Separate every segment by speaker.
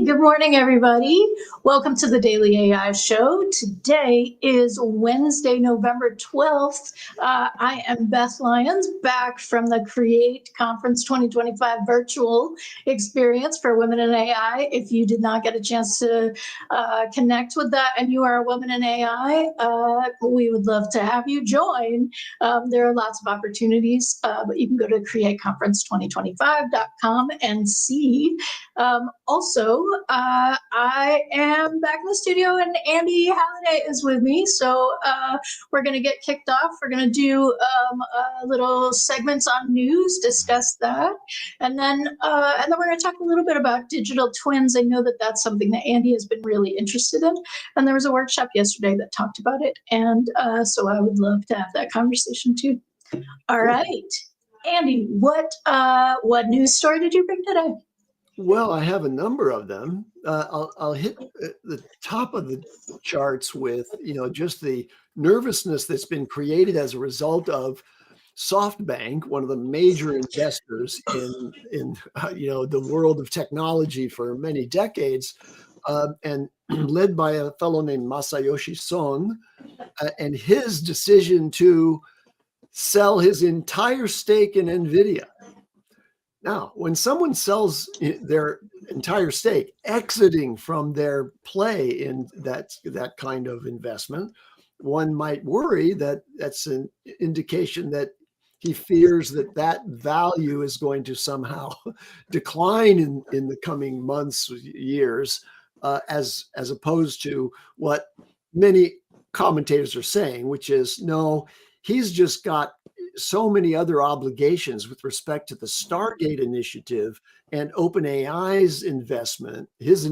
Speaker 1: Good morning, everybody. Welcome to the Daily AI Show. Today is Wednesday, November 12th. I am Beth Lyons, back from the Create Conference 2025 virtual experience for Women in AI. If you did not get a chance to connect with that and you are a woman in AI, we would love to have you join. There are lots of opportunities, but you can go to createconference2025.com and see. Also, I am back in the studio and Andy Halliday is with me. So we're going to get kicked off. We're going to do little segments on news, discuss that. And then we're going to talk a little bit about digital twins. I know that that's something that Andy has been really interested in. And there was a workshop yesterday that talked about it. And so I would love to have that conversation too. All right. Andy, what news story did you bring today?
Speaker 2: Well, I have a number of them. I'll hit the top of the charts with, just the nervousness that's been created as a result of SoftBank, one of the major investors in the world of technology for many decades, and led by a fellow named Masayoshi Son, and his decision to sell his entire stake in NVIDIA. Now, when someone sells their entire stake, exiting from their play in that kind of investment, one might worry that that's an indication that he fears that value is going to somehow decline in the coming months, years, as opposed to what many commentators are saying, which is, no, he's just got so many other obligations with respect to the Stargate initiative and OpenAI's investment, his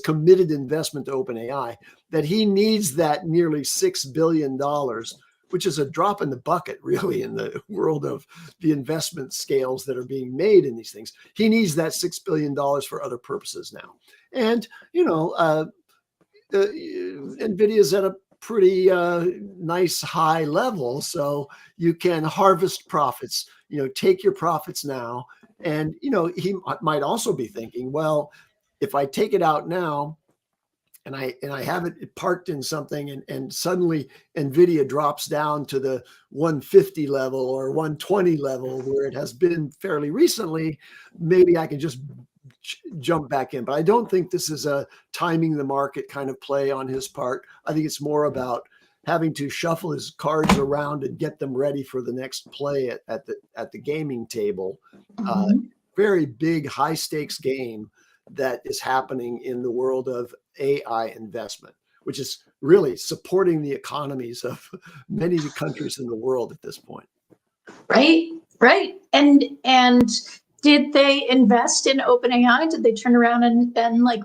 Speaker 2: committed investment to OpenAI, that he needs that nearly $6 billion, which is a drop in the bucket, really, in the world of the investment scales that are being made in these things. He needs that $6 billion for other purposes now. And, NVIDIA's at a pretty nice high level, so you can harvest profits, take your profits now. And he might also be thinking, well, if I take it out now and I have it parked in something and suddenly NVIDIA drops down to the 150 level or 120 level where it has been fairly recently, maybe I can just jump back in. But I don't think this is a timing the market kind of play on his part. I think it's more about having to shuffle his cards around and get them ready for the next play at the gaming table. Very big, high stakes game that is happening in the world of AI investment, which is really supporting the economies of many countries in the world at this point.
Speaker 1: Right. And did they invest in OpenAI? Did they turn around and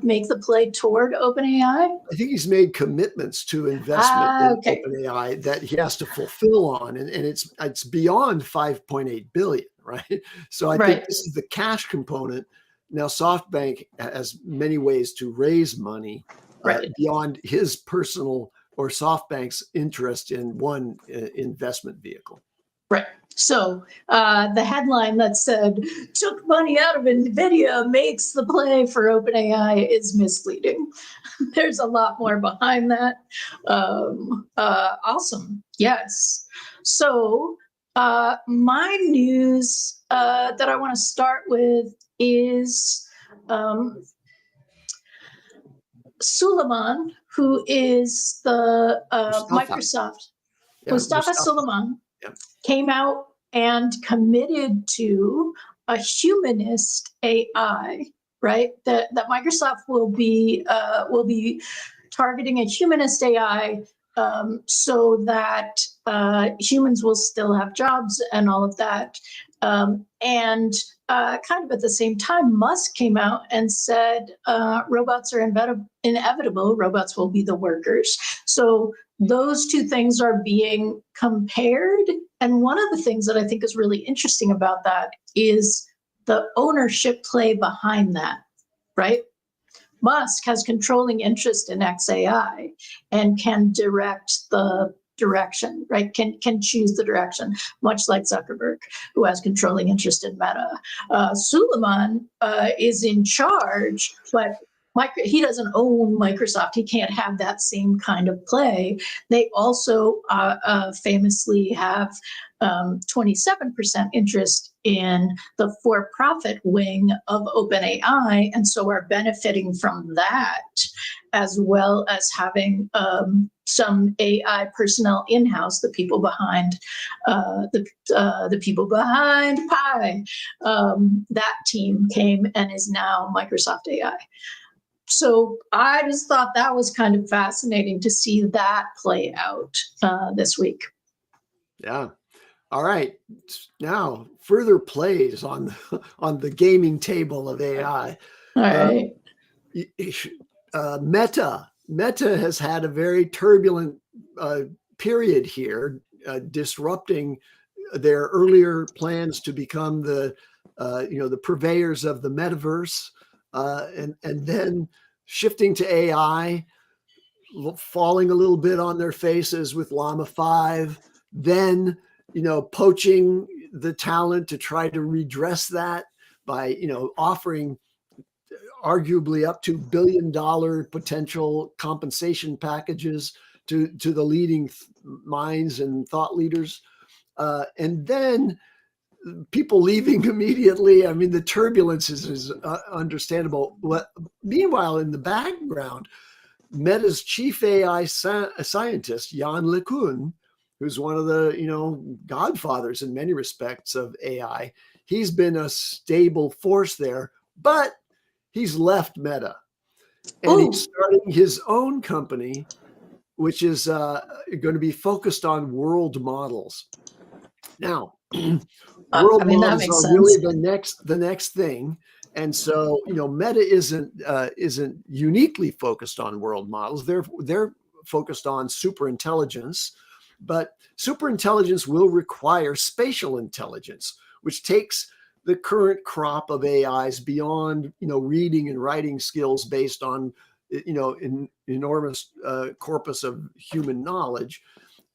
Speaker 1: make the play toward OpenAI?
Speaker 2: I think he's made commitments to investment in OpenAI that he has to fulfill on, and it's beyond 5.8 billion, right? So I think this is the cash component. Now SoftBank has many ways to raise money beyond his personal or SoftBank's interest in one investment vehicle.
Speaker 1: Right. So the headline that said, took money out of NVIDIA, makes the play for OpenAI is misleading. There's a lot more behind that. Awesome. Yes. So my news that I want to start with is Suleiman, who is the Microsoft, Mustafa Suleiman, came out and committed to a humanist AI, right? That Microsoft will be targeting a humanist AI so that humans will still have jobs and all of that. And kind of at the same time, Musk came out and said robots are inevitable. Robots will be the workers. So those two things are being compared. And one of the things that I think is really interesting about that is the ownership play behind that, right? Musk has controlling interest in XAI and can direct the direction, right? Can choose the direction, much like Zuckerberg, who has controlling interest in Meta. Suleiman is in charge, but he doesn't own Microsoft. He can't have that same kind of play. They also famously have 27% interest in the for-profit wing of OpenAI, and so are benefiting from that, as well as having some AI personnel in-house, the people behind the people behind Pi. That team came and is now Microsoft AI. So I just thought that was kind of fascinating to see that play out this week.
Speaker 2: Yeah. All right. Now, further plays on the gaming table of AI.
Speaker 1: All right.
Speaker 2: Meta has had a very turbulent period here, disrupting their earlier plans to become the purveyors of the metaverse, and then shifting to AI, falling a little bit on their faces with Llama 5, then poaching the talent to try to redress that by offering arguably up to $1 billion potential compensation packages to the leading minds and thought leaders, and then people leaving immediately. I mean, the turbulence is understandable. Meanwhile, in the background, Meta's chief AI scientist, Jan LeCun, who's one of the godfathers in many respects of AI, he's been a stable force there, but he's left Meta, and he's starting his own company, which is going to be focused on world models. Now, world models are really the next thing. And so, Meta isn't uniquely focused on world models. They're focused on super intelligence, but super intelligence will require spatial intelligence, which takes the current crop of AIs beyond, reading and writing skills based on, an enormous corpus of human knowledge,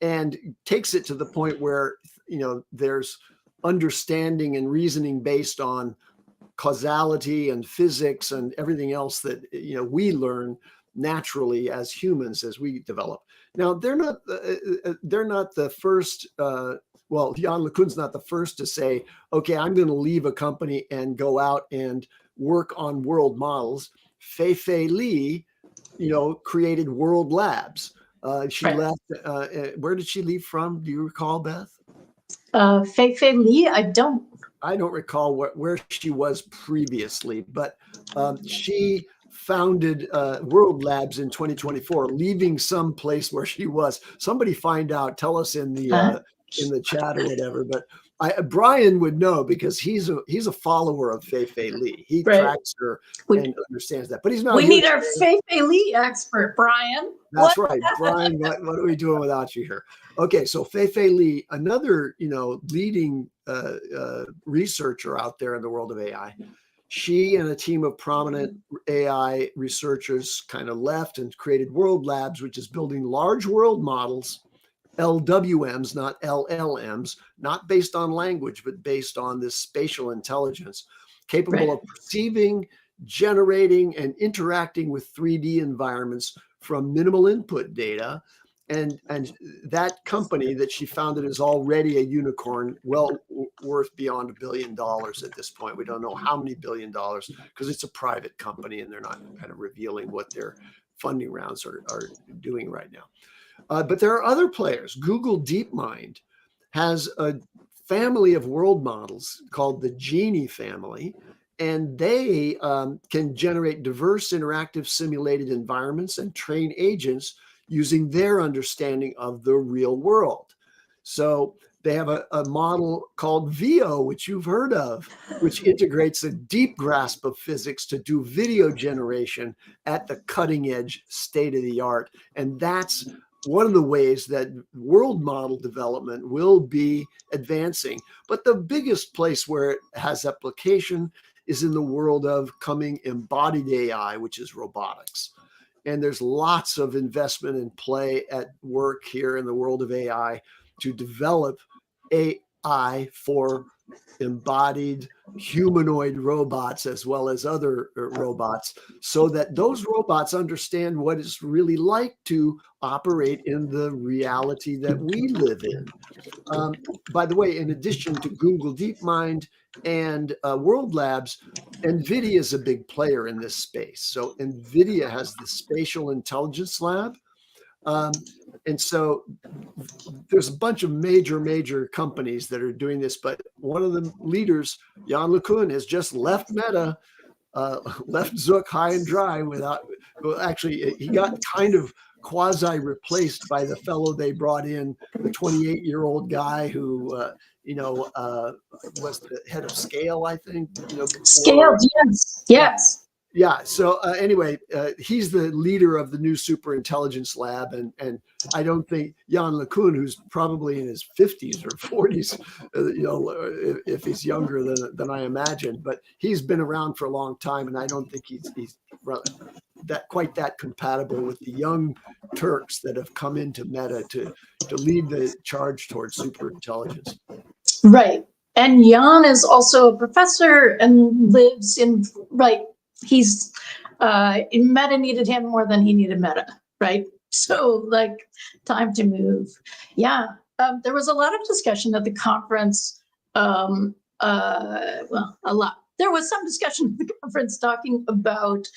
Speaker 2: and takes it to the point where, there's understanding and reasoning based on causality and physics and everything else that we learn naturally as humans as we develop. Now, they're not the first. Well, Jan LeCun's not the first to say, okay, I'm going to leave a company and go out and work on world models. Fei Li, created World Labs. She left. Where did she leave from? Do you recall, Beth?
Speaker 1: Fei Li, I don't
Speaker 2: recall where she was previously, but she founded World Labs in 2024, leaving some place where she was. Somebody find out, tell us in the chat or whatever. But Brian would know, because he's a follower of Fei Li. He tracks her and understands that. But he's not.
Speaker 1: We need our Fei Li expert, Brian.
Speaker 2: That's right, Brian. What are we doing without you here? Okay, so Fei Li, another leading researcher out there in the world of AI. She and a team of prominent AI researchers kind of left and created World Labs, which is building large world models, LWMs, not LLMs, not based on language, but based on this spatial intelligence, capable of perceiving, generating, and interacting with 3D environments from minimal input data. And that company that she founded is already a unicorn, well worth beyond $1 billion at this point. We don't know how many $1 billion, because it's a private company and they're not kind of revealing what their funding rounds are doing right now. But there are other players. Google DeepMind has a family of world models called the Genie family, and they can generate diverse interactive simulated environments and train agents using their understanding of the real world. So they have a model called VO, which you've heard of, which integrates a deep grasp of physics to do video generation at the cutting edge, state of the art. And that's one of the ways that world model development will be advancing. But the biggest place where it has application is in the world of coming embodied AI, which is robotics. And there's lots of investment and play at work here in the world of AI to develop AI for embodied humanoid robots as well as other robots, so that those robots understand what it's really like to operate in the reality that we live in. By the way, in addition to Google DeepMind and World Labs, NVIDIA is a big player in this space. So NVIDIA has the Spatial Intelligence Lab. And so there's a bunch of major companies that are doing this, but one of the leaders, Jan LeCun, has just left Meta, left Zuck high and dry without, well, actually, he got kind of quasi replaced by the fellow they brought in, the 28-year-old guy who, was the head of Scale, I think, before.
Speaker 1: Scaled, yes.
Speaker 2: Yeah. So anyway, he's the leader of the new superintelligence lab, and I don't think Jan LeCun, who's probably in his 50s or 40s, if he's younger than I imagine, but he's been around for a long time, and I don't think he's quite that compatible with the young Turks that have come into Meta to lead the charge towards superintelligence.
Speaker 1: Right. And Jan is also a professor and lives in, right. He's Meta needed him more than he needed Meta, right? So like, time to move. Yeah. There was a lot of discussion at the conference. Well, a lot. There was some discussion at the conference talking about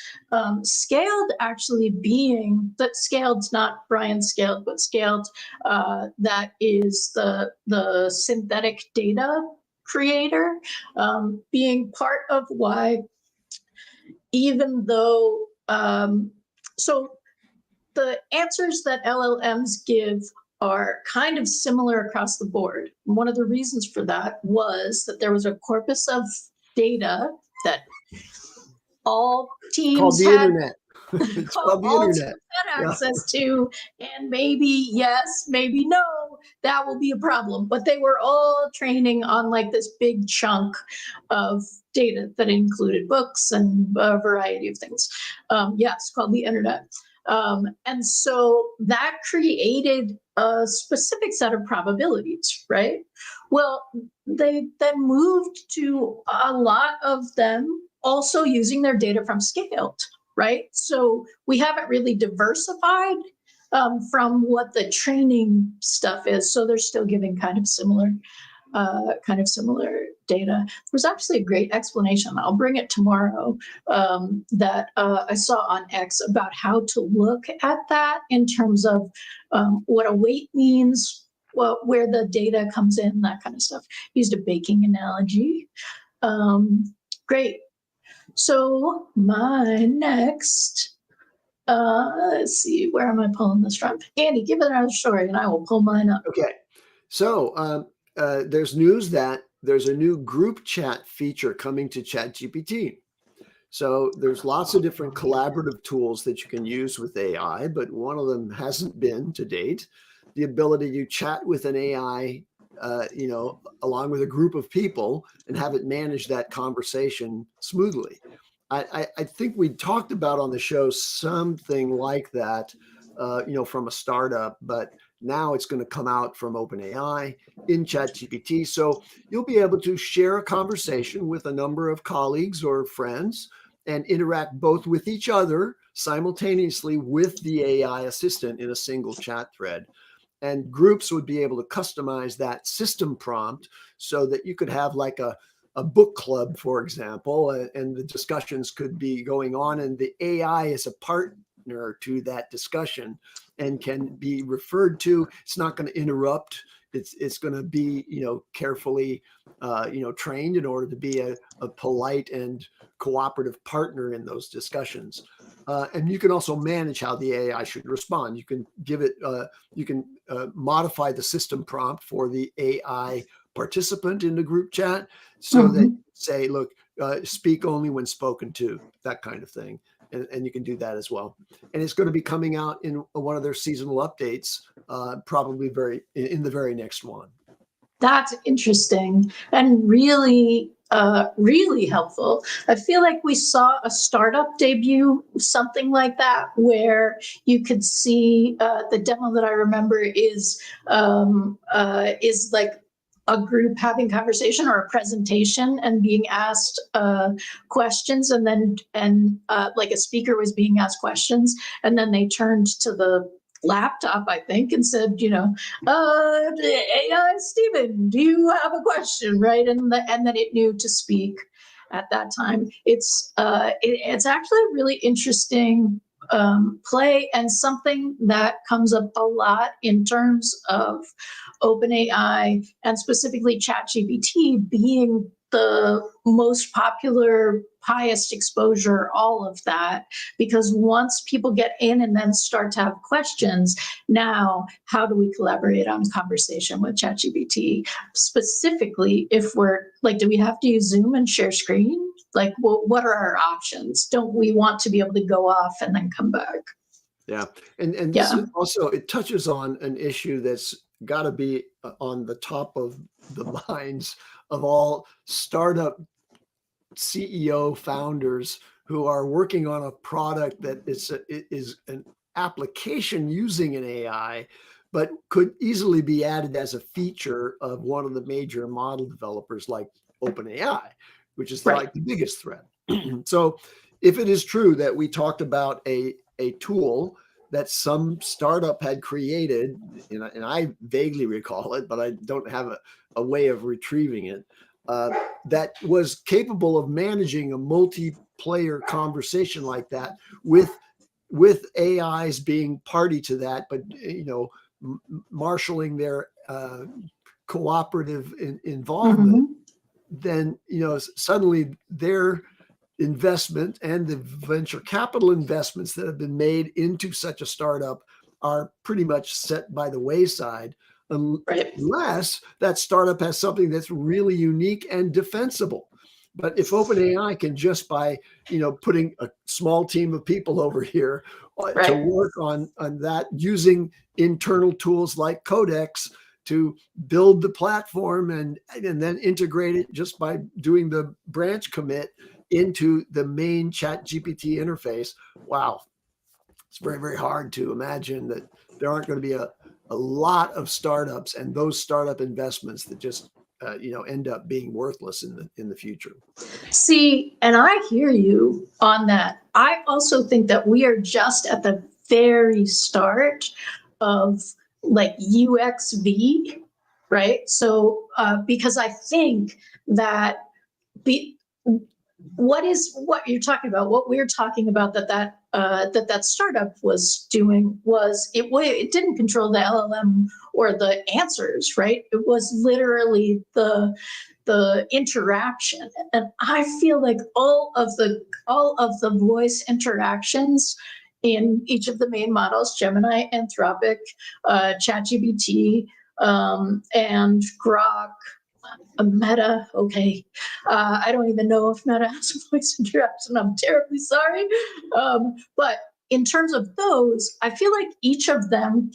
Speaker 1: Scaled actually being, that Scaled's not Brian Scaled, but Scaled, that is the synthetic data creator, being part of why, even though, so the answers that LLMs give are kind of similar across the board. And one of the reasons for that was that there was a corpus of data that all teams had.
Speaker 2: Internet. It's called the internet.
Speaker 1: Had access to, and maybe yes, maybe no, that will be a problem. But they were all training on like this big chunk of data that included books and a variety of things. Yes, called the internet. And so that created a specific set of probabilities, right? Well, they then moved to a lot of them also using their data from Scaled, right? So we haven't really diversified from what the training stuff is. So they're still giving kind of similar data. There was actually a great explanation, I'll bring it tomorrow, that I saw on X about how to look at that in terms of what a weight means, where the data comes in, that kind of stuff. Used a baking analogy. Great. So my next, let's see, where am I pulling this from? Andy, give it another story and I will pull mine up.
Speaker 2: Okay. So there's news that there's a new group chat feature coming to ChatGPT. So there's lots of different collaborative tools that you can use with AI, but one of them hasn't been to date the ability to chat with an AI, along with a group of people and have it manage that conversation smoothly. I think we talked about on the show something like that, from a startup, but now it's going to come out from OpenAI in ChatGPT. So you'll be able to share a conversation with a number of colleagues or friends and interact both with each other simultaneously with the AI assistant in a single chat thread. And groups would be able to customize that system prompt so that you could have like a book club, for example, and the discussions could be going on, and the AI is a partner to that discussion and can be referred to. It's not going to interrupt. It's going to be, carefully, trained in order to be a polite and cooperative partner in those discussions. And you can also manage how the AI should respond. You can give it, modify the system prompt for the AI participant in the group chat so that you say, look, speak only when spoken to, that kind of thing. And you can do that as well. And it's going to be coming out in one of their seasonal updates, probably in the very next one.
Speaker 1: That's interesting and really, really helpful. I feel like we saw a startup debut, something like that, where you could see the demo that I remember is like a group having conversation or a presentation and being asked questions, and then like a speaker was being asked questions, and then they turned to the laptop, I think, and said, hey, Stephen, do you have a question, right? And then it knew to speak at that time. It's actually a really interesting play, and something that comes up a lot in terms of OpenAI and specifically ChatGPT being the most popular, highest exposure, all of that. Because once people get in and then start to have questions, now how do we collaborate on conversation with ChatGPT? Specifically, if we're like, do we have to use Zoom and share screen? Like, what are our options? Don't we want to be able to go off and then come back?
Speaker 2: Yeah. And this also, it touches on an issue that's got to be on the top of the minds of all startup CEO founders who are working on a product that is an application using an AI, but could easily be added as a feature of one of the major model developers like OpenAI, which is like the biggest threat. So if it is true that we talked about a tool that some startup had created, and I vaguely recall it, but I don't have a way of retrieving it, that was capable of managing a multiplayer conversation like that with AIs being party to that, but marshaling their cooperative involvement, then suddenly their investment and the venture capital investments that have been made into such a startup are pretty much set by the wayside, unless that startup has something that's really unique and defensible. But if OpenAI can, just by putting a small team of people over here to work on that, using internal tools like Codex to build the platform and then integrate it just by doing the branch commit into the main ChatGPT interface. Wow. It's very, very hard to imagine that there aren't going to be a lot of startups and those startup investments that just end up being worthless in the future.
Speaker 1: See, and I hear you on that. I also think that we are just at the very start of like UXV, right? So because I think that what you're talking about, what we're talking about, that startup was doing was it didn't control the LLM or the answers, right? It was literally the interaction. And I feel like all of the voice interactions in each of the main models, Gemini, Anthropic, ChatGPT, and Grok, Meta, okay. I don't even know if Meta has a voice interaction. I'm terribly sorry. But in terms of those, I feel like each of them,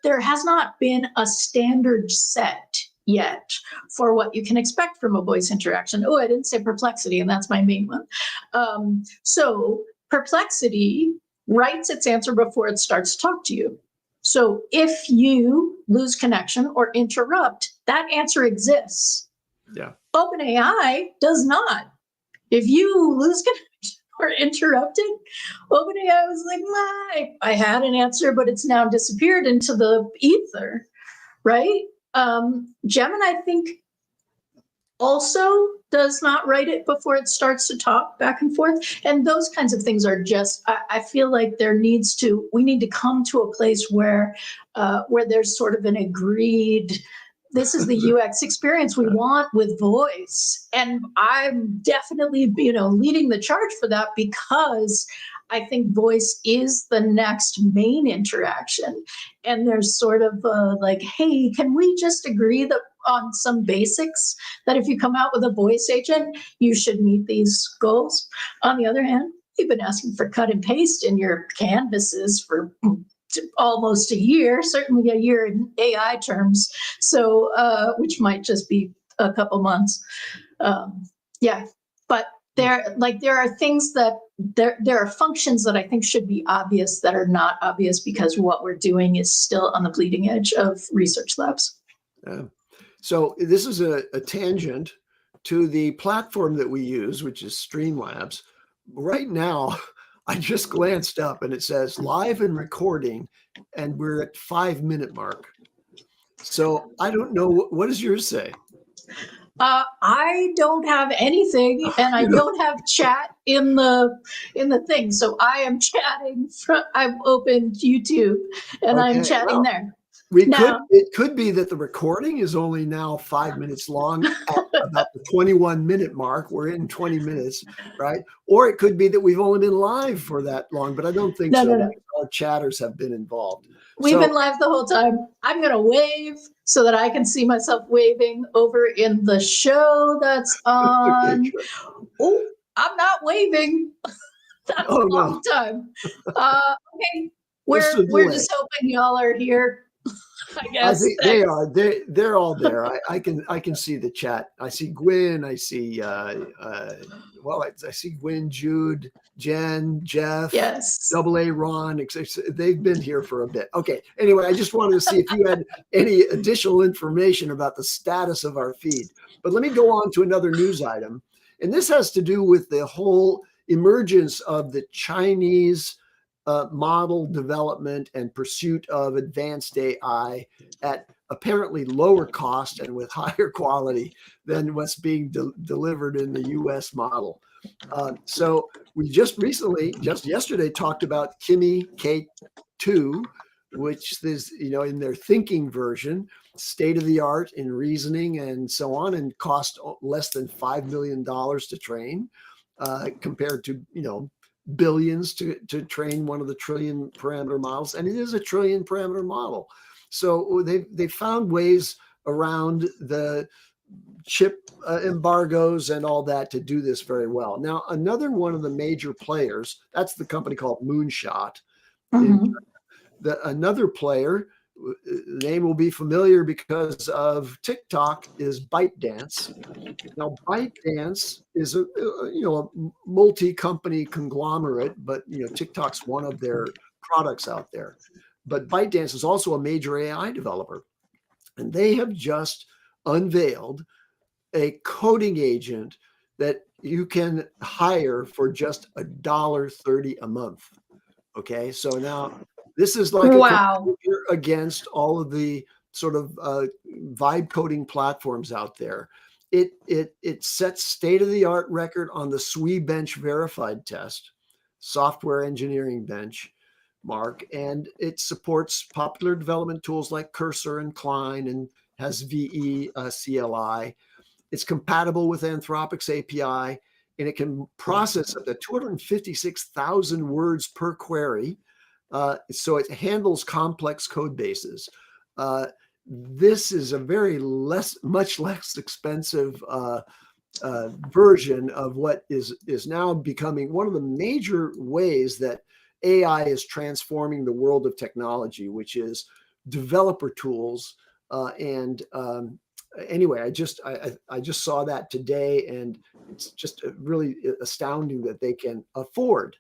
Speaker 1: there has not been a standard set yet for what you can expect from a voice interaction. Oh, I didn't say Perplexity, and that's my main one. So Perplexity writes its answer before it starts to talk to you. So if you lose connection or interrupt, that answer exists.
Speaker 2: Yeah.
Speaker 1: OpenAI does not. If you lose connection or interrupted, OpenAI was like, I had an answer, but it's now disappeared into the ether, right? Gemini, I think, also does not write it before it starts to talk back and forth. And those kinds of things are just, I feel like we need to come to a place where there's sort of an agreed, this is the UX experience we want with voice. And I'm definitely, leading the charge for that, because I think voice is the next main interaction. And there's sort of like, hey, can we just agree that on some basics, that if you come out with a voice agent, you should meet these goals? On the other hand, you've been asking for cut and paste in your canvases for almost a year, certainly a year in AI terms. So, which might just be a couple months. But there are things that there are functions that I think should be obvious that are not obvious, because what we're doing is still on the bleeding edge of research labs.
Speaker 2: So this is a tangent to the platform that we use, which is Streamlabs. Right now, I just glanced up and it says live and recording, and we're at 5-minute mark. So I don't know, what does yours say?
Speaker 1: I don't have anything, and I don't have chat in the thing. So I am chatting from. I've opened YouTube, and I'm chatting there.
Speaker 2: It could be that the recording is only now 5 minutes long at about the 21-minute mark. We're in 20 minutes, right? Or it could be that we've only been live for that long, but I don't think so.
Speaker 1: No.
Speaker 2: Our chatters have been involved.
Speaker 1: We've been live the whole time. I'm going to wave so that I can see myself waving over in the show that's on. Okay, sure. Oh, I'm not waving. That's a long time. Okay, we're just hoping y'all are here. I guess.
Speaker 2: I think they are. They're all there. I can see the chat. I see Gwen. I see I see Gwen, Jude, Jen, Jeff,
Speaker 1: yes,
Speaker 2: AA Ron. They've been here for a bit. Okay. Anyway, I just wanted to see if you had any additional information about the status of our feed. But let me go on to another news item, and this has to do with the whole emergence of the Chinese model development and pursuit of advanced AI at apparently lower cost and with higher quality than what's being delivered in the US model. So we just yesterday, talked about Kimi K2, which is, in their thinking version, state of the art in reasoning and so on, and cost less than $5 million to train, compared to, billions to train one of the trillion parameter models, and it is a trillion parameter model. So they found ways around the chip embargoes and all that to do this very well. Now, another one of the major players, that's the company called Moonshot. Mm-hmm. Another player, the name will be familiar because of TikTok, is ByteDance. Now, ByteDance is a multi-company conglomerate, but TikTok's one of their products out there. But ByteDance is also a major AI developer, and they have just unveiled a coding agent that you can hire for just $1.30 a month. Okay, so now this is like a computer against all of the sort of vibe coding platforms out there. It sets state-of-the-art record on the SWE bench verified test, software engineering bench mark, and it supports popular development tools like Cursor and Klein, and has VE CLI. It's compatible with Anthropic's API, and it can process up to 256,000 words per query. So it handles complex code bases. This is a much less expensive version of what is now becoming one of the major ways that AI is transforming the world of technology, which is developer tools. Anyway, I just saw that today, and it's just really astounding that they can afford,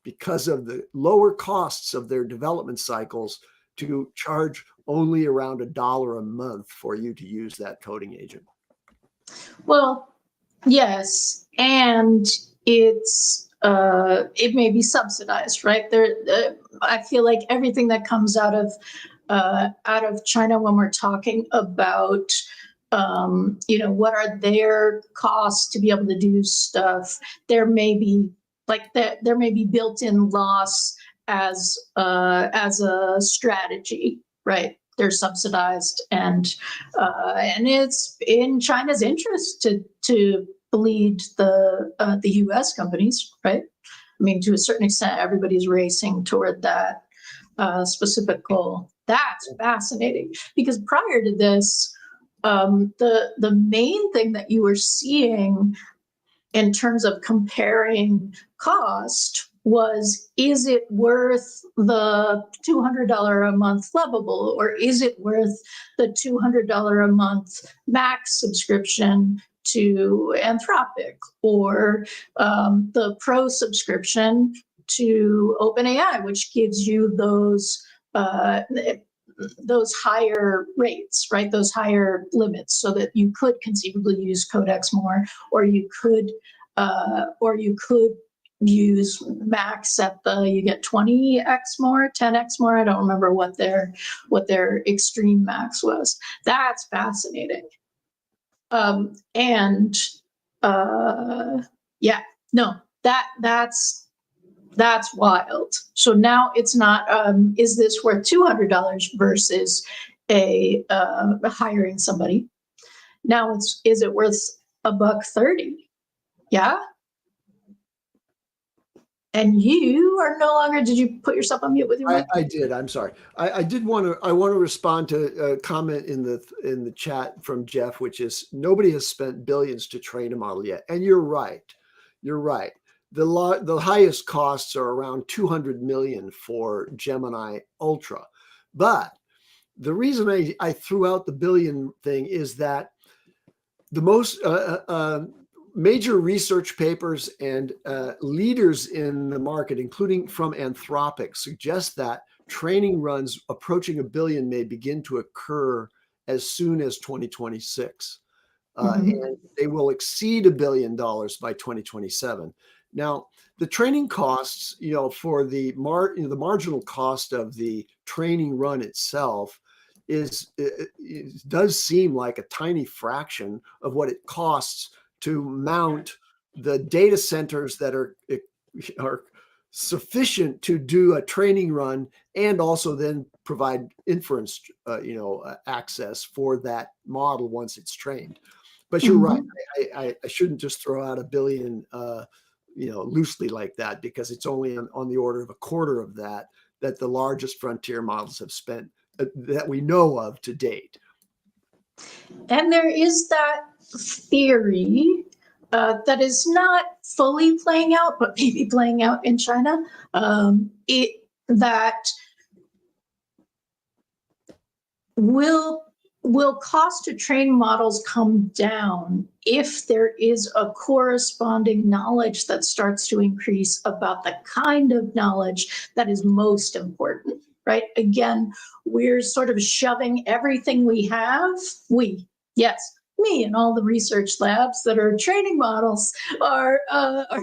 Speaker 2: because of the lower costs of their development cycles, to charge only around $1 a month for you to use that coding agent.
Speaker 1: Well, yes, and it may be subsidized, right? I feel like everything that comes out of China, when we're talking about what are their costs to be able to do stuff, there may be built-in loss as a strategy, right? They're subsidized, and it's in China's interest to bleed the U.S. companies, right? I mean, to a certain extent, everybody's racing toward that specific goal. That's fascinating, because prior to this, the main thing that you were seeing in terms of comparing cost was, is it worth the $200 a month Lovable, or is it worth the $200 a month max subscription to Anthropic, or the pro subscription to OpenAI, which gives you those those higher rates, right? Those higher limits, so that you could conceivably use codecs more, or you could use max at you get 20x more, 10x more. I don't remember what their extreme max was. That's fascinating. Yeah, no, that's wild. So now it's not, is this worth $200 versus hiring somebody? Now is it worth $130? Yeah. And you are no longer, did you put yourself on mute with your mic?
Speaker 2: I did. I'm sorry. I want to respond to a comment in the chat from Jeff, which is nobody has spent billions to train a model yet. And you're right. You're right. The highest costs are around 200 million for Gemini Ultra. But the reason I threw out the billion thing is that the most major research papers and leaders in the market, including from Anthropic, suggest that training runs approaching 1 billion may begin to occur as soon as 2026. And they will exceed $1 billion by 2027. Now, the training costs, for the marginal cost of the training run itself it does seem like a tiny fraction of what it costs to mount the data centers that are sufficient to do a training run and also then provide inference, access for that model once it's trained. But you're right. I shouldn't just throw out 1 billion, loosely like that, because it's only on the order of a quarter of that the largest frontier models have spent that we know of to date.
Speaker 1: And there is that theory that is not fully playing out, but maybe playing out in China, that will cost to train models come down if there is a corresponding knowledge that starts to increase about the kind of knowledge that is most important, right? Again, we're sort of shoving everything we have, me and all the research labs that are training models are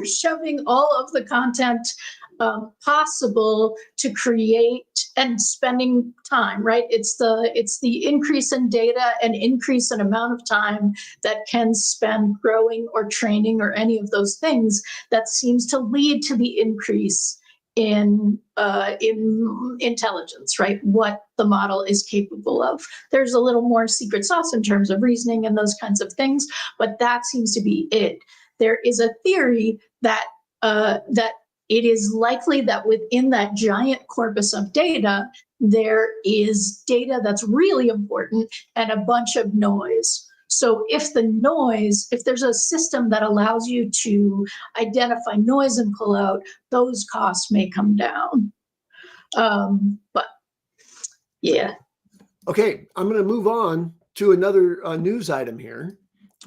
Speaker 1: shoving all of the content possible to create and spending time, right? It's the increase in data and increase in amount of time that can spend growing or training or any of those things that seems to lead to the increase in intelligence, right? What the model is capable of. There's a little more secret sauce in terms of reasoning and those kinds of things, but that seems to be it. There is a theory that it is likely that within that giant corpus of data, there is data that's really important and a bunch of noise. So if there's a system that allows you to identify noise and pull out, those costs may come down. But yeah.
Speaker 2: Okay, I'm going to move on to another news item here.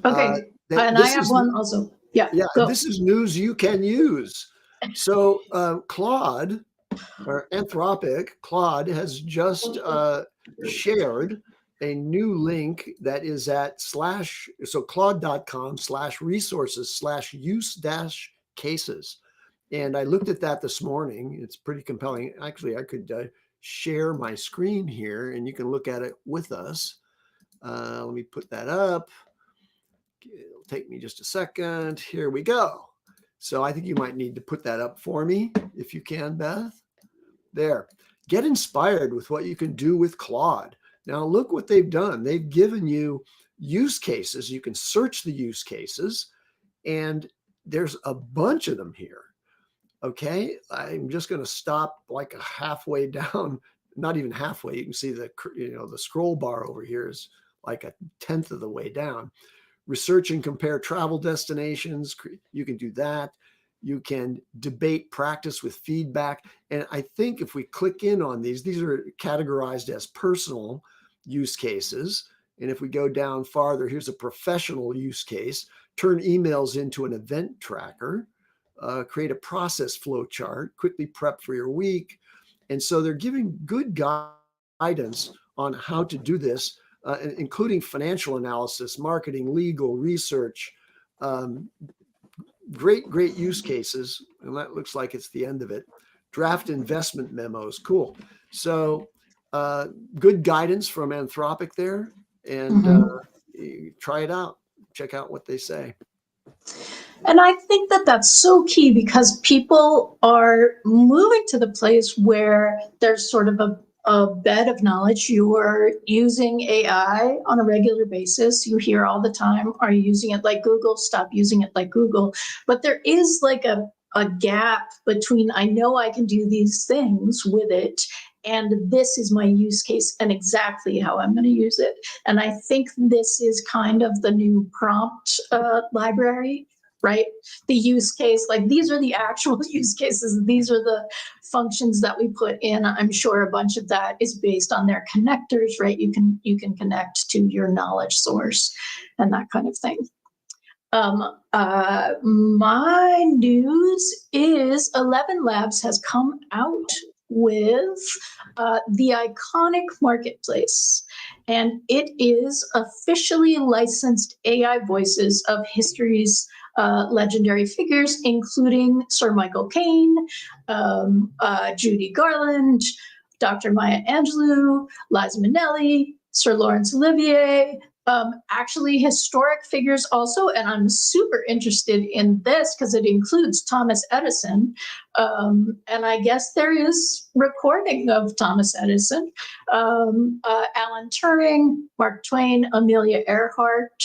Speaker 1: Okay, and I have one also. Yeah,
Speaker 2: this is news you can use. So Claude, or Anthropic, Claude has just shared a new link that is at claude.com/resources/use-cases. And I looked at that this morning. It's pretty compelling. Actually, I could share my screen here and you can look at it with us. Let me put that up. It'll take me just a second. Here we go. So I think you might need to put that up for me if you can, Beth. There. Get inspired with what you can do with Claude. Now look what they've done. They've given you use cases. You can search the use cases and there's a bunch of them here. Okay. I'm just going to stop like halfway down, not even halfway. You can see the scroll bar over here is like 1/10 of the way down. Research and compare travel destinations. You can do that. You can debate practice with feedback. And I think if we click in on these are categorized as personal use cases. And if we go down farther, here's a professional use case. Turn emails into an event tracker. Create a process flow chart. Quickly prep for your week. And so they're giving good guidance on how to do this, including financial analysis, marketing, legal, research. Great use cases. And that looks like it's the end of it. Draft investment memos. Cool. So good guidance from Anthropic there. And try it out. Check out what they say.
Speaker 1: And I think that that's so key, because people are moving to the place where there's sort of a bed of knowledge. You are using AI on a regular basis. You hear all the time, are you using it like Google? Stop using it like Google. But there is like a gap between, I know I can do these things with it, and this is my use case and exactly how I'm going to use it. And I think this is kind of the new prompt library, right? The use case, like these are the actual use cases. These are the functions that we put in. I'm sure a bunch of that is based on their connectors, right? You can connect to your knowledge source and that kind of thing. My news is 11 Labs has come out with the iconic marketplace, and it is officially licensed AI voices of history's legendary figures, including Sir Michael Caine, Judy Garland, Dr. Maya Angelou, Liza Minnelli, Sir Laurence Olivier, actually historic figures also, and I'm super interested in this because it includes Thomas Edison, and I guess there is recording of Thomas Edison, Alan Turing, Mark Twain, Amelia Earhart,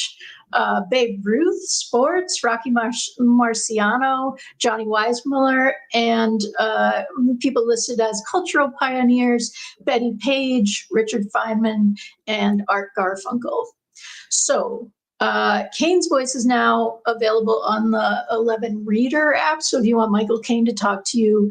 Speaker 1: Babe Ruth, sports, Rocky Marciano, Johnny Weissmuller, and people listed as cultural pioneers, Betty Page, Richard Feynman, and Art Garfunkel. So Caine's voice is now available on the 11 Reader app. So if you want Michael Caine to talk to you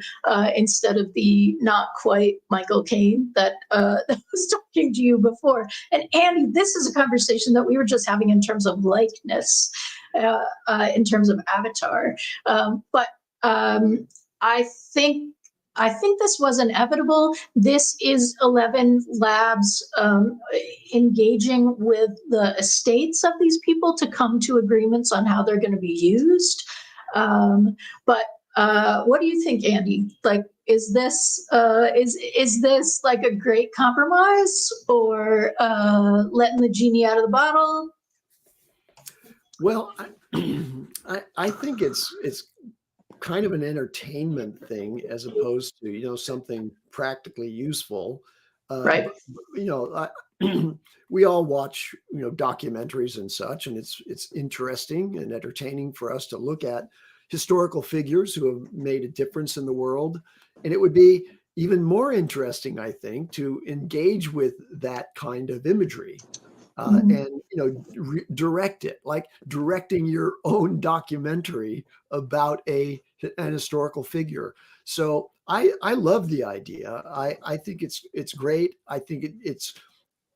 Speaker 1: instead of the not quite Michael Caine that was talking to you before. And Andy, this is a conversation that we were just having in terms of likeness, in terms of avatar. But I think this was inevitable. This is 11 Labs engaging with the estates of these people to come to agreements on how they're going to be used. But what do you think, Andy? Like, is this like a great compromise, or letting the genie out of the bottle?
Speaker 2: Well, I think it's kind of an entertainment thing as opposed to something practically useful,
Speaker 1: right?
Speaker 2: We all watch documentaries and such, and it's interesting and entertaining for us to look at historical figures who have made a difference in the world. And it would be even more interesting, I think, to engage with that kind of imagery. And direct it, like directing your own documentary about an historical figure. So I love the idea. I think it's great. I think it's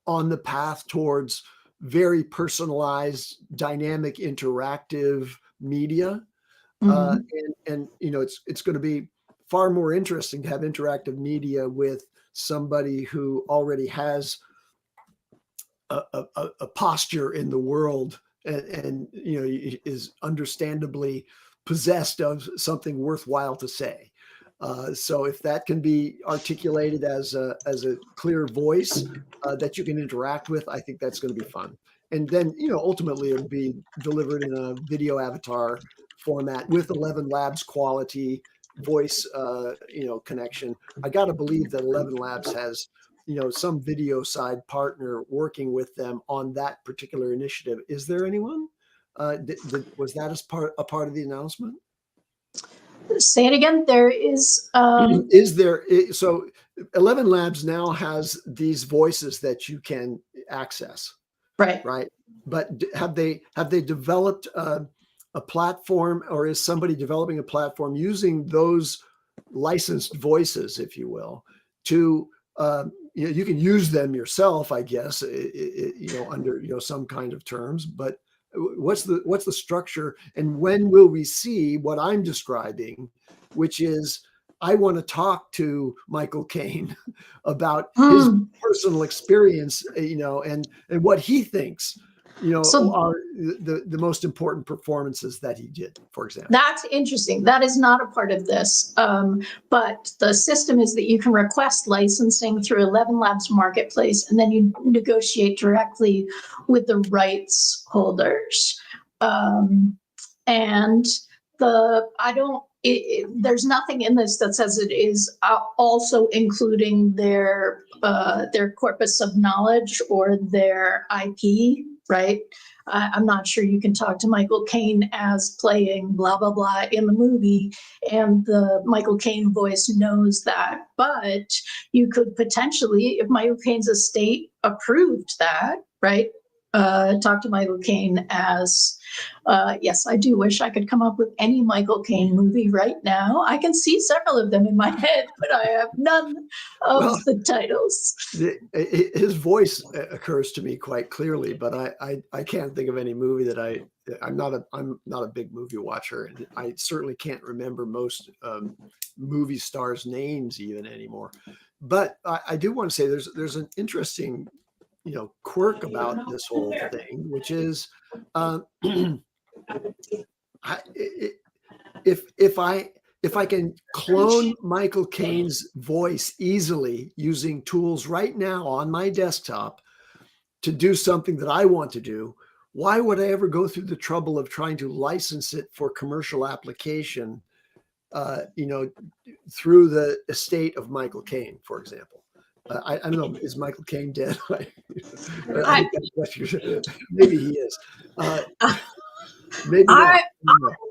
Speaker 2: on the path towards very personalized, dynamic, interactive media. And it's going to be far more interesting to have interactive media with somebody who already has a posture in the world and is understandably possessed of something worthwhile to say. So if that can be articulated as a clear voice that you can interact with, I think that's going to be fun. And then ultimately it'll be delivered in a video avatar format with 11 Labs quality voice connection. I got to believe that 11 Labs has some video side partner working with them on that particular initiative. Is there anyone? Was that as a part of the announcement?
Speaker 1: Say it again. There is.
Speaker 2: Is there? So 11 Labs now has these voices that you can access.
Speaker 1: Right.
Speaker 2: Right. But have they developed a platform, or is somebody developing a platform using those licensed voices, if you will, to you can use them yourself, I guess, under some kind of terms. But what's the structure, and when will we see what I'm describing, which is I want to talk to Michael Caine about his personal experience, and what he thinks, are the most important performances that he did, for example.
Speaker 1: That's interesting. That is not a part of this. But the system is that you can request licensing through 11 Labs Marketplace, and then you negotiate directly with the rights holders. And there's nothing in this that says it is also including their corpus of knowledge or their IP, right? I'm not sure you can talk to Michael Caine as playing blah, blah, blah in the movie, and the Michael Caine voice knows that. But you could potentially, if Michael Caine's estate approved that, right, talk to Michael Caine as, yes, I do wish I could come up with any Michael Caine movie right now. I can see several of them in my head, but I have none of the titles.
Speaker 2: His voice occurs to me quite clearly, but I can't think of any movie that I'm not a big movie watcher, and I certainly can't remember most movie stars' names even anymore. But I do want to say there's an interesting quirk about this whole thing, which is if I can clone Michael Caine's voice easily using tools right now on my desktop to do something that I want to do, why would I ever go through the trouble of trying to license it for commercial application, through the estate of Michael Caine, for example? I don't know. Is Michael Caine dead? Maybe he is. Maybe not.
Speaker 1: I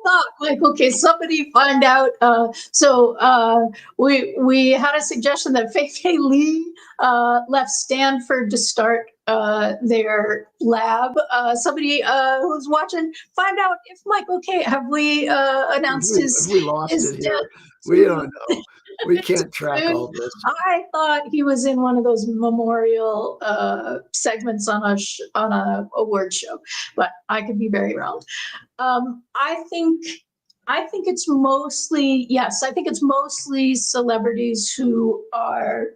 Speaker 1: thought Michael Caine. Somebody find out. We had a suggestion that Fei Li left Stanford to start their lab. Somebody who's watching, find out if Michael Caine, have we announced
Speaker 2: we lost it here? We don't know. We can't track all this.
Speaker 1: I thought he was in one of those memorial segments on a award show, but I could be very wrong. I think it's mostly, yes, I think it's mostly celebrities who are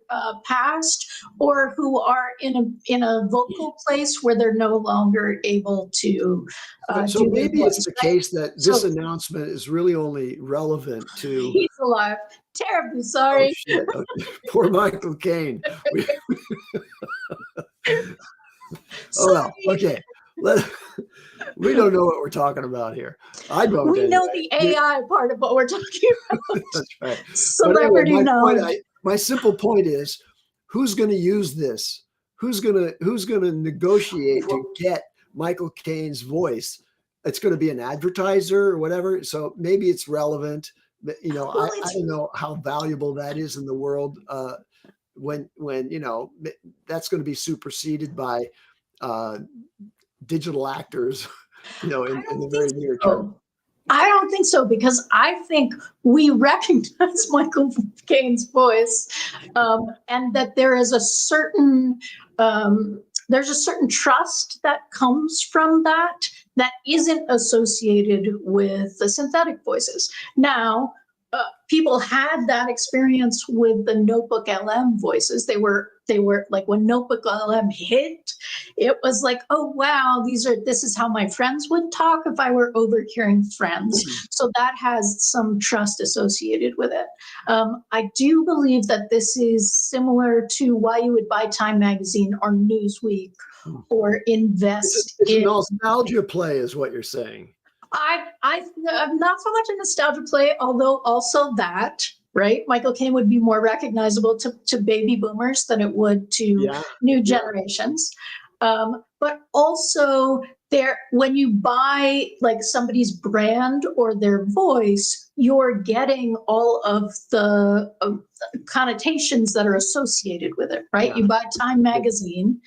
Speaker 1: past or who are in a vocal place where they're no longer able to
Speaker 2: so maybe it's the case that this announcement is really only relevant to...
Speaker 1: He's alive. Terribly sorry.
Speaker 2: Oh, shit. Poor Michael Caine. Well, okay. We don't know what we're talking about here. I don't.
Speaker 1: We know the AI part of what we're talking about.
Speaker 2: That's right.
Speaker 1: Celebrity knowledge.
Speaker 2: My simple point is, who's going to use this? Who's going to negotiate to get Michael Caine's voice? It's going to be an advertiser or whatever. So maybe it's relevant. I don't know how valuable that is in the world when that's going to be superseded by digital actors, in the very near term.
Speaker 1: I don't think so, because I think we recognize Michael Caine's voice, and that there is a certain trust that comes from that isn't associated with the synthetic voices. Now, people had that experience with the Notebook LM voices. They were like, when Notebook LM hit, it was like, oh wow, this is how my friends would talk if I were overhearing friends. So that has some trust associated with it. I do believe that this is similar to why you would buy Time Magazine or Newsweek or invest
Speaker 2: it's a nostalgia play, is what you're saying.
Speaker 1: I'm not so much a nostalgia play, although also that, right? Michael Caine would be more recognizable to baby boomers than it would to new generations. But also when you buy like somebody's brand or their voice, you're getting all of the connotations that are associated with it, right? You buy Time Magazine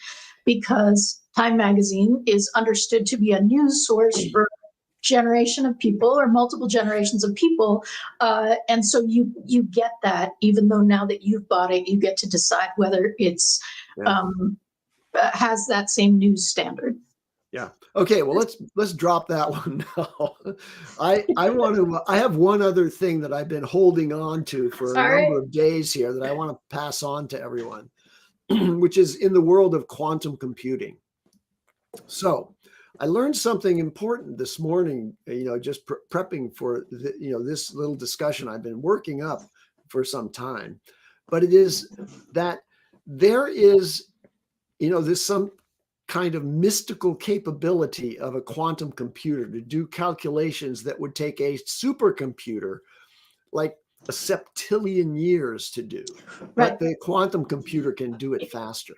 Speaker 1: because Time Magazine is understood to be a news source for generation of people or multiple generations of people, and so you get that, even though now that you've bought it, you get to decide whether it's has that same news standard.
Speaker 2: Yeah. Okay. Well, let's drop that one now. I have one other thing that I've been holding on to for a number of days here that I want to pass on to everyone, which is in the world of quantum computing. So I learned something important this morning, just prepping for this little discussion I've been working up for some time, but it is that there is, there's some kind of mystical capability of a quantum computer to do calculations that would take a supercomputer like a septillion years to do, but the quantum computer can do it faster.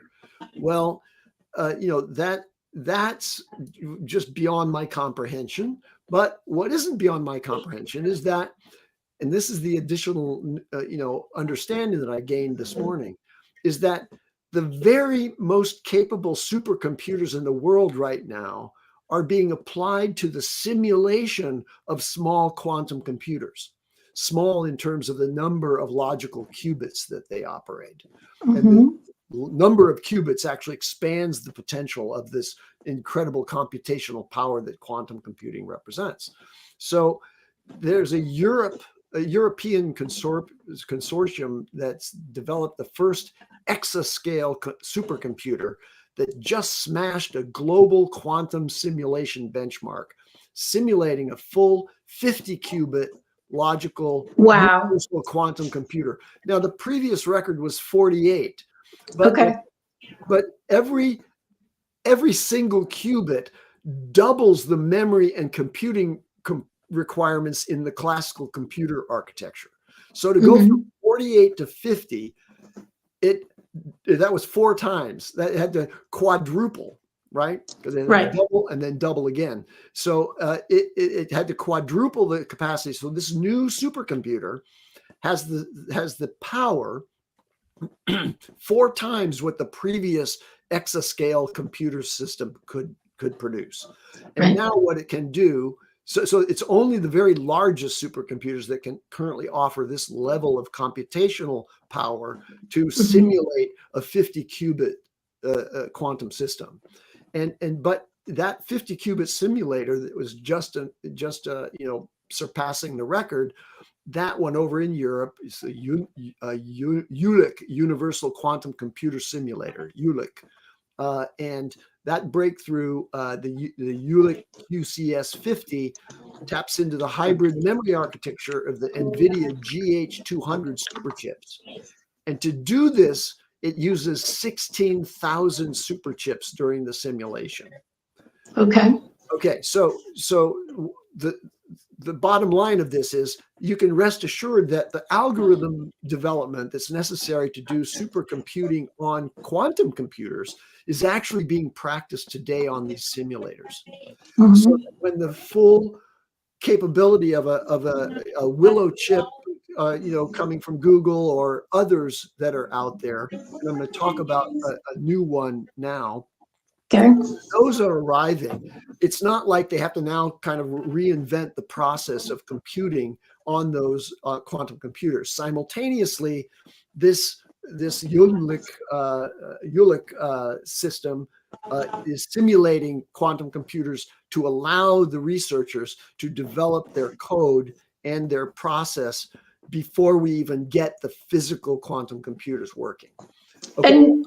Speaker 2: Well, that's just beyond my comprehension. But what isn't beyond my comprehension is that, and this is the additional, understanding that I gained this morning, is that the very most capable supercomputers in the world right now are being applied to the simulation of small quantum computers, small in terms of the number of logical qubits that they operate. And the number of qubits actually expands the potential of this incredible computational power that quantum computing represents. So there's a European consortium that's developed the first exascale supercomputer that just smashed a global quantum simulation benchmark, simulating a full 50 qubit logical universal quantum computer. Now, the previous record was 48, but every single qubit doubles the memory and computing requirements in the classical computer architecture. So to go from 48 to 50, that was 4 times. That had to quadruple, right? Because it had to double and then double again. So it had to quadruple the capacity. So this new supercomputer has the power 4 times what the previous exascale computer system could produce. And now what it can do, so it's only the very largest supercomputers that can currently offer this level of computational power to simulate a 50 qubit quantum system. But that 50 qubit simulator that was just surpassing the record, that one over in Europe is the ULIC, Universal Quantum Computer Simulator, ULIC. And that breakthrough, the ULIC QCS50, taps into the hybrid memory architecture of the NVIDIA GH200 superchips. And to do this, it uses 16,000 superchips during the simulation. Okay. So the bottom line of this is you can rest assured that the algorithm development that's necessary to do supercomputing on quantum computers is actually being practiced today on these simulators. So when the full capability of a Willow chip, coming from Google or others that are out there, and I'm going to talk about a new one now. Those are arriving. It's not like they have to now kind of reinvent the process of computing on those quantum computers. Simultaneously, this ULIC system is simulating quantum computers to allow the researchers to develop their code and their process before we even get the physical quantum computers working.
Speaker 1: And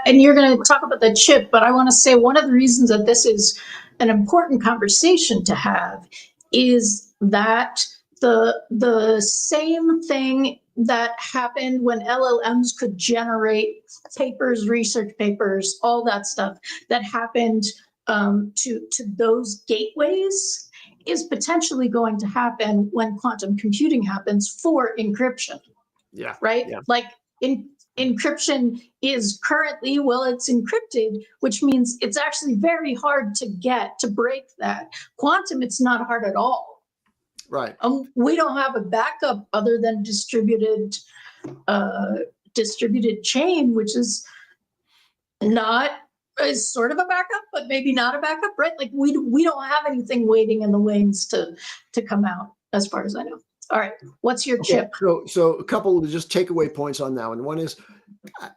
Speaker 1: you're going to talk about the chip, but I want to say one of the reasons that this is an important conversation to have is that the same thing that happened when LLMs could generate papers, research papers, all that stuff that happened to those gateways is potentially going to happen when quantum computing happens for encryption. Like encryption is currently, it's encrypted, which means it's actually very hard to break that. Quantum, it's not hard at all. We don't have a backup other than distributed chain, which is sort of a backup, but maybe not a backup, right? Like we don't have anything waiting in the wings to come out, as far as I know. All right, what's your chip?
Speaker 2: So a couple of just takeaway points on that one. One is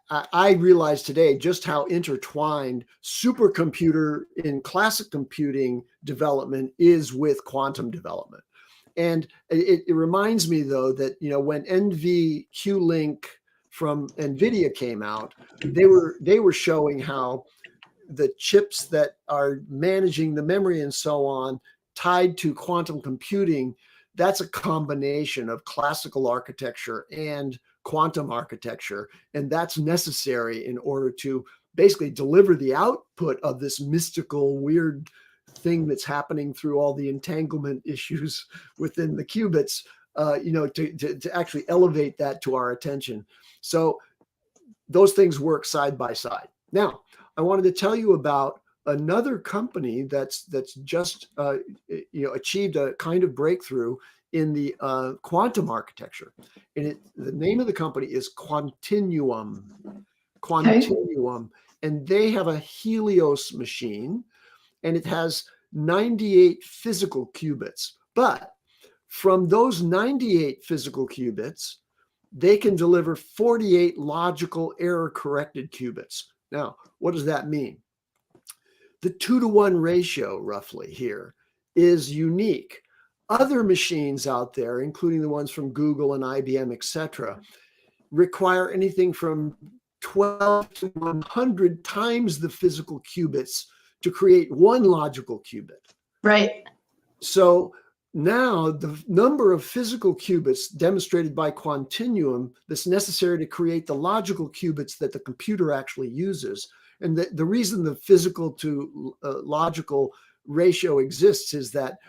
Speaker 2: I realize today just how intertwined supercomputer in classic computing development is with quantum development. And it reminds me, though, that, you know, when NVQLink from NVIDIA came out, they were showing how the chips that are managing the memory and so on tied to quantum computing, that's a combination of classical architecture and quantum architecture. And that's necessary in order to basically deliver the output of this mystical, weird thing that's happening through all the entanglement issues within the qubits, you know, to actually elevate that to our attention. So those things work side by side. Now, I wanted to tell you about another company that's just you know, achieved a kind of breakthrough in the quantum architecture, and the name of the company is Quantinuum. Quantinuum, and they have a Helios machine, and it has 98 physical qubits. But from those 98 physical qubits, they can deliver 48 logical error-corrected qubits. Now, what does that mean? The 2-to-1 ratio, roughly, here is unique. Other machines out there, including the ones from Google and IBM, et cetera, require anything from 12 to 100 times the physical qubits to create one logical qubit.
Speaker 1: Right.
Speaker 2: So now the number of physical qubits demonstrated by Quantinuum that's necessary to create the logical qubits that the computer actually uses. And the reason the physical to logical ratio exists is that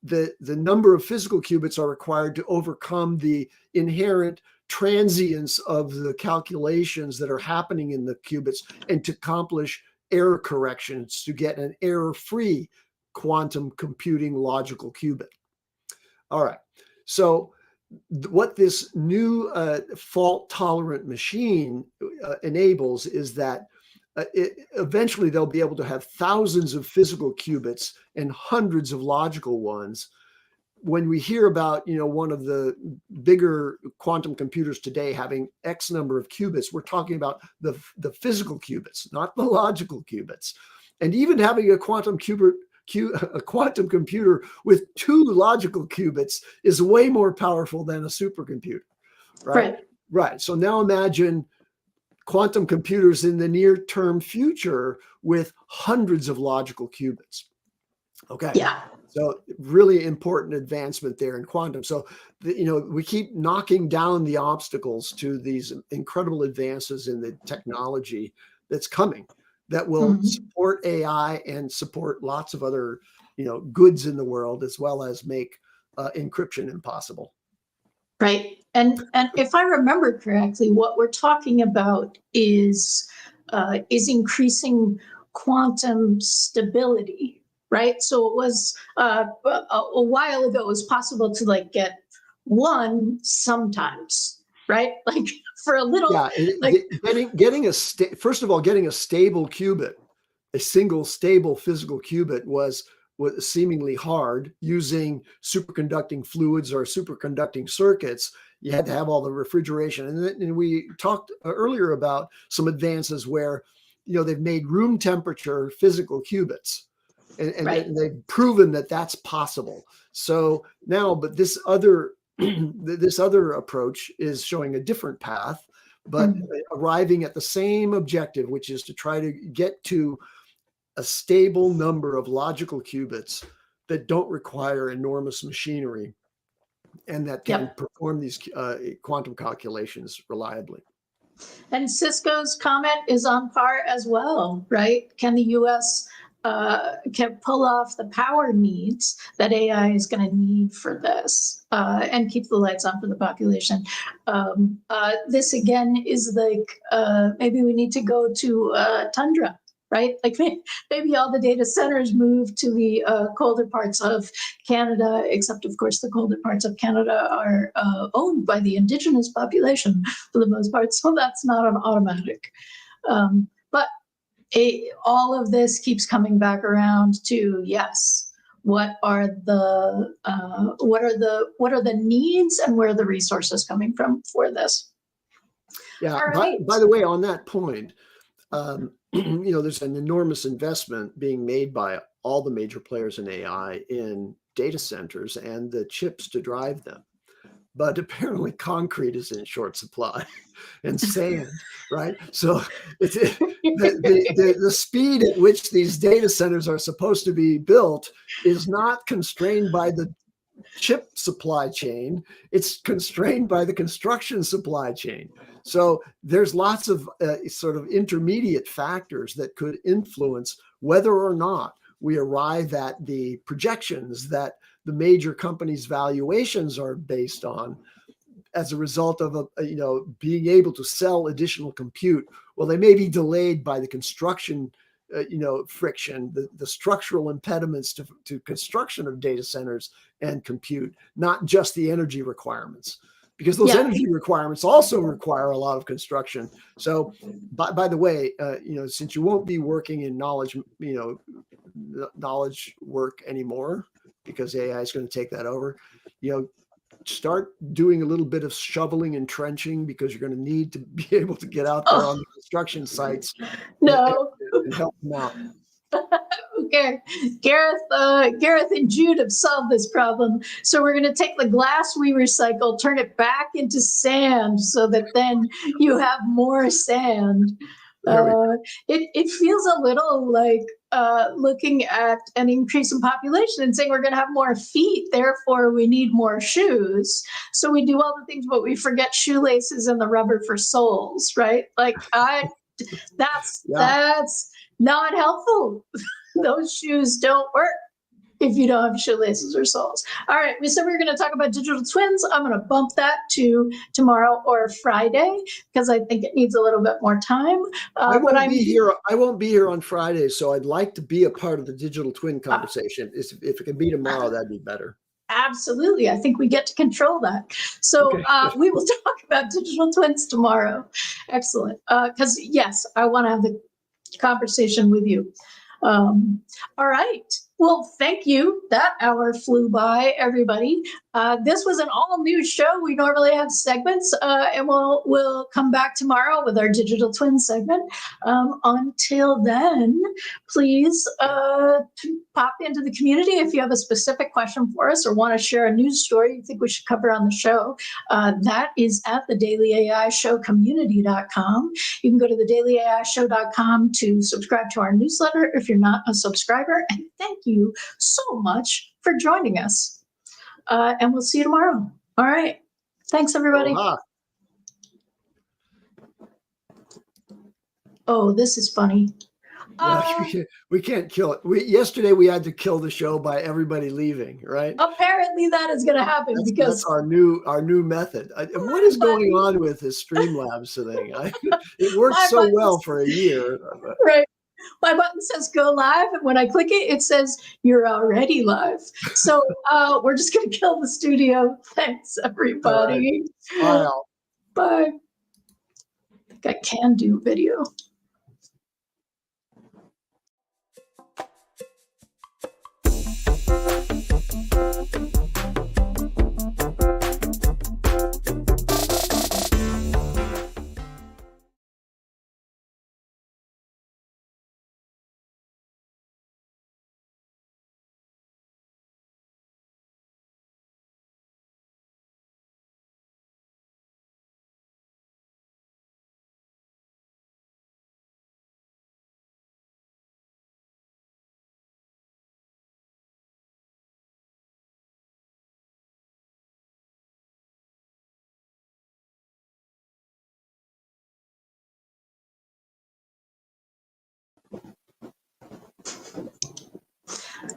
Speaker 2: the number of physical qubits are required to overcome the inherent transience of the calculations that are happening in the qubits and to accomplish error corrections to get an error-free quantum computing logical qubit. All right. So what this new fault-tolerant machine enables is that eventually they'll be able to have thousands of physical qubits and hundreds of logical ones. When we hear about, you know, one of the bigger quantum computers today having X number of qubits, we're talking about the physical qubits, not the logical qubits. And even having a quantum computer with 2 logical qubits is way more powerful than a supercomputer, right? Right. So now imagine quantum computers in the near-term future with hundreds of logical qubits. Okay.
Speaker 1: Yeah.
Speaker 2: So really important advancement there in quantum. So, you know, we keep knocking down the obstacles to these incredible advances in the technology that's coming that will support AI and support lots of other, you know, goods in the world, as well as make encryption impossible.
Speaker 1: Right. And if I remember correctly, what we're talking about is increasing quantum stability. Right. So it was a while ago, it was possible to like get one sometimes. Right. Like for a little.
Speaker 2: Yeah.
Speaker 1: Like,
Speaker 2: first of all, getting a stable qubit, a single stable physical qubit was seemingly hard using superconducting fluids or superconducting circuits. You had to have all the refrigeration. And we talked earlier about some advances where, you know, they've made room temperature physical qubits. And they've proven that that's possible. So now, but this other approach is showing a different path, but arriving at the same objective, which is to try to get to a stable number of logical qubits that don't require enormous machinery and that can perform these quantum calculations reliably.
Speaker 1: And Cisco's comment is on par as well, right? Can the U.S. Can pull off the power needs that AI is going to need for this and keep the lights on for the population? This again is like maybe we need to go to tundra, right? Like maybe all the data centers move to the colder parts of Canada, except of course the colder parts of Canada are owned by the indigenous population for the most part, so that's not an automatic. But all of this keeps coming back around to, yes, what are the needs and where are the resources coming from for this?
Speaker 2: Yeah.
Speaker 1: All right.
Speaker 2: By the way, on that point, there's an enormous investment being made by all the major players in AI in data centers and the chips to drive them. But apparently concrete is in short supply and sand, right? So the speed at which these data centers are supposed to be built is not constrained by the chip supply chain. It's constrained by the construction supply chain. So there's lots of sort of intermediate factors that could influence whether or not we arrive at the projections that the major companies' valuations are based on as a result of being able to sell additional compute. Well, they may be delayed by the construction friction, the structural impediments to construction of data centers and compute, not just the energy requirements, because those energy requirements also require a lot of construction. So by the way, since you won't be working in knowledge work anymore, because AI is going to take that over, start doing a little bit of shoveling and trenching, because you're going to need to be able to get out there on the construction sites and help them out.
Speaker 1: Okay, Gareth and Jude have solved this problem. So we're going to take the glass we recycle, turn it back into sand, so that then you have more sand. It feels a little like looking at an increase in population and saying we're going to have more feet, therefore we need more shoes. So we do all the things, but we forget shoelaces and the rubber for soles, right? Like that's not helpful. Those shoes don't work if you don't have shoelaces or soles. All right, we said we were going to talk about digital twins. I'm going to bump that to tomorrow or Friday, because I think it needs a little bit more time.
Speaker 2: I won't be here on Friday, so I'd like to be a part of the digital twin conversation. If it can be tomorrow, that'd be better.
Speaker 1: Absolutely. I think we get to control that. So we will talk about digital twins tomorrow. Excellent. Because yes, I want to have the conversation with you. All right. Well, thank you. That hour flew by, everybody. This was an all-new show. We normally have segments, and we'll come back tomorrow with our digital twin segment. Until then, please pop into the community if you have a specific question for us or want to share a news story you think we should cover on the show. That is at the dailyaishowcommunity.com. You can go to the dailyaishow.com to subscribe to our newsletter if you're not a subscriber. And thank you so much for joining us. And we'll see you tomorrow. All right. Thanks, everybody. Oh, this is funny.
Speaker 2: We can't kill it. Yesterday we had to kill the show by everybody leaving, right?
Speaker 1: Apparently that is going to happen because
Speaker 2: that's our new method. What is going on with this Streamlabs thing? It worked so well for a year.
Speaker 1: Right. My button says go live, and when I click it, it says you're already live. So we're just going to kill the studio. Thanks, everybody.
Speaker 2: Right.
Speaker 1: Bye. I think I can do video.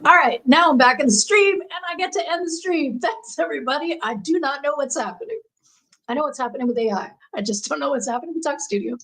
Speaker 1: All right, now I'm back in the stream and I get to end the stream. Thanks, everybody. I do not know what's happening. I know what's happening with AI. I just don't know what's happening with Talk Studio.